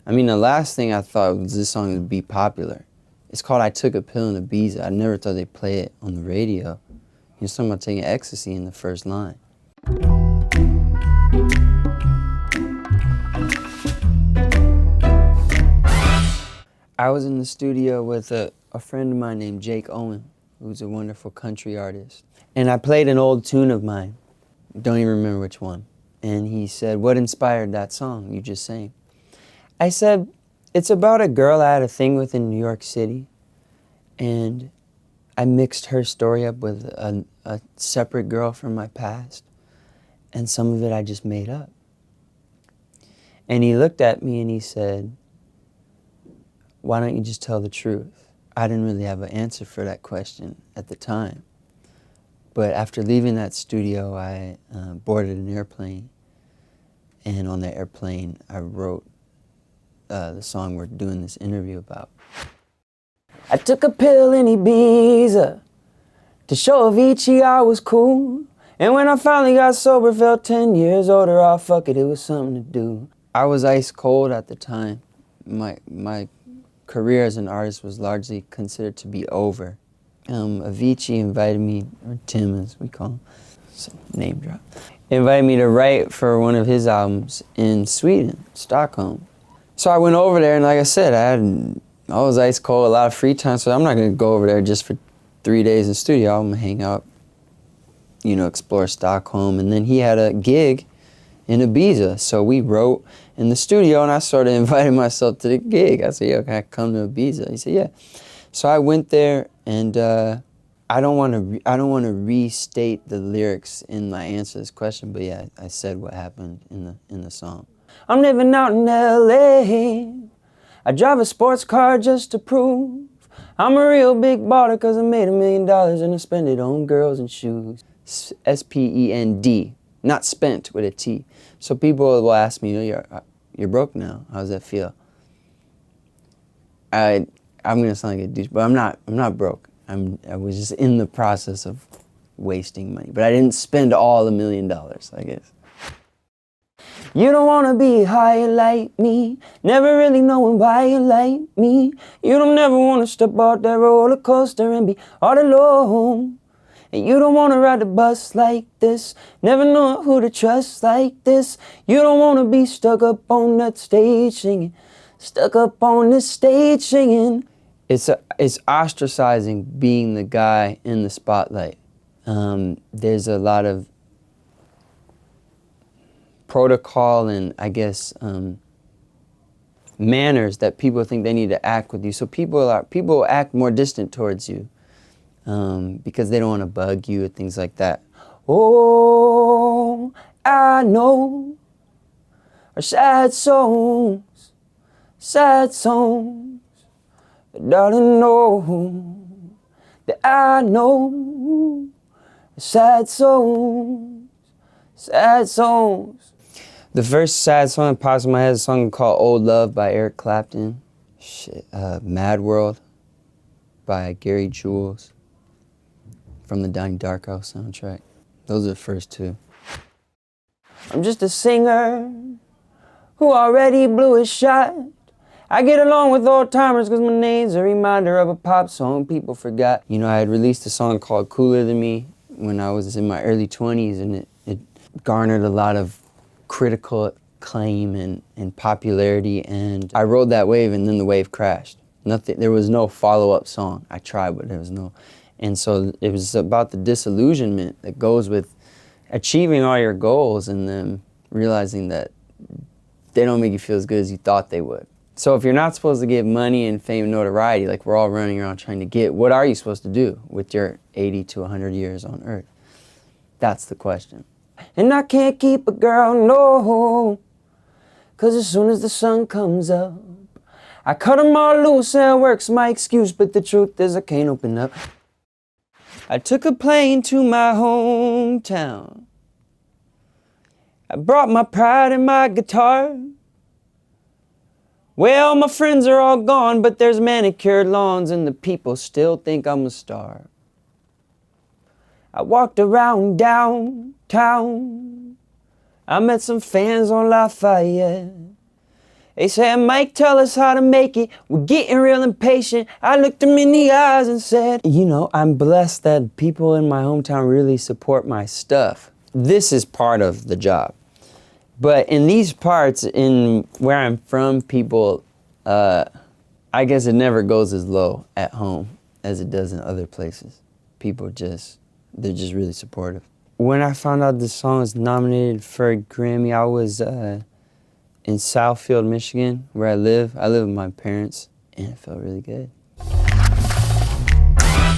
I mean, the last thing I thought was this song would be popular. It's called I Took a Pill in Ibiza. I never thought they'd play it on the radio. You're talking about taking ecstasy in the first line. I was in the studio with a friend of mine named Jake Owen, who's a wonderful country artist. And I played an old tune of mine. Don't even remember which one. And he said, "What inspired that song you just sang?" I said, "It's about a girl I had a thing with in New York City. And I mixed her story up with a separate girl from my past. And some of it I just made up." And he looked at me and he said, "Why don't you just tell the truth?" I didn't really have an answer for that question at the time. But after leaving that studio, I boarded an airplane. And on the airplane, I wrote the song we're doing this interview about. I took a pill in Ibiza to show Avicii I was cool. And when I finally got sober, felt 10 years older. Oh, fuck it, it was something to do. I was ice cold at the time. My career as an artist was largely considered to be over. Avicii invited me, or Tim as we call him, so name drop, invited me to write for one of his albums in Sweden, Stockholm. So I went over there, and like I said, I was ice cold, a lot of free time, so I'm not gonna go over there just for 3 days in the studio. I'm gonna hang out, explore Stockholm. And then he had a gig in Ibiza, so we wrote in the studio, and I sort of invited myself to the gig. I said, "Yo, can I come to Ibiza?" He said, "Yeah." So I went there, and I don't want to restate the lyrics in my answer to this question, but yeah, I said what happened in the song. I'm living out in LA. I drive a sports car just to prove I'm a real big baller, 'cause I made $1 million and I spend it on girls and shoes. SPEND, not spent with a T. So people will ask me, "You're broke now. How does that feel?" I'm gonna sound like a douche, but I'm not broke. I was just in the process of wasting money, but I didn't spend all $1 million, I guess. You don't wanna be high like me, never really knowing why you like me. You don't never wanna step out that roller coaster and be all alone. And you don't wanna ride the bus like this, never know who to trust like this. You don't wanna be stuck up on that stage singing, stuck up on this stage singing. It's ostracizing being the guy in the spotlight. There's a lot of protocol and, I guess, manners that people think they need to act with you. So people act more distant towards you because they don't want to bug you and things like that. Oh, I know are sad songs, darling, know that I know sad songs. The first sad song that pops in my head is a song called Old Love by Eric Clapton. Mad World by Gary Jules from the Donnie Darko soundtrack. Those are the first two. I'm just a singer who already blew his shot. I get along with old timers 'cause my name's a reminder of a pop song people forgot. I had released a song called Cooler Than Me when I was in my early 20s, and it garnered a lot of critical acclaim and popularity, and I rode that wave, and then the wave crashed. There was no follow-up song. I tried, but there was no. And so it was about the disillusionment that goes with achieving all your goals and then realizing that they don't make you feel as good as you thought they would. So if you're not supposed to get money and fame and notoriety, like we're all running around trying to get, what are you supposed to do with your 80 to 100 years on Earth? That's the question. And I can't keep a girl, no, 'cause as soon as the sun comes up, I cut them all loose and work's my excuse, but the truth is I can't open up. I took a plane to my hometown. I brought my pride and my guitar. Well, my friends are all gone, but there's manicured lawns and the people still think I'm a star. I walked around downtown. I met some fans on Lafayette. They said, Mike, tell us how to make it. We're getting real impatient. I looked them in the eyes and said, you know, I'm blessed that people in my hometown really support my stuff. This is part of the job. But in these parts, in where I'm from, people, I guess it never goes as low at home as it does in other places. People they're just really supportive. When I found out this song was nominated for a Grammy, I was in Southfield, Michigan, where I live. I live with my parents, and it felt really good.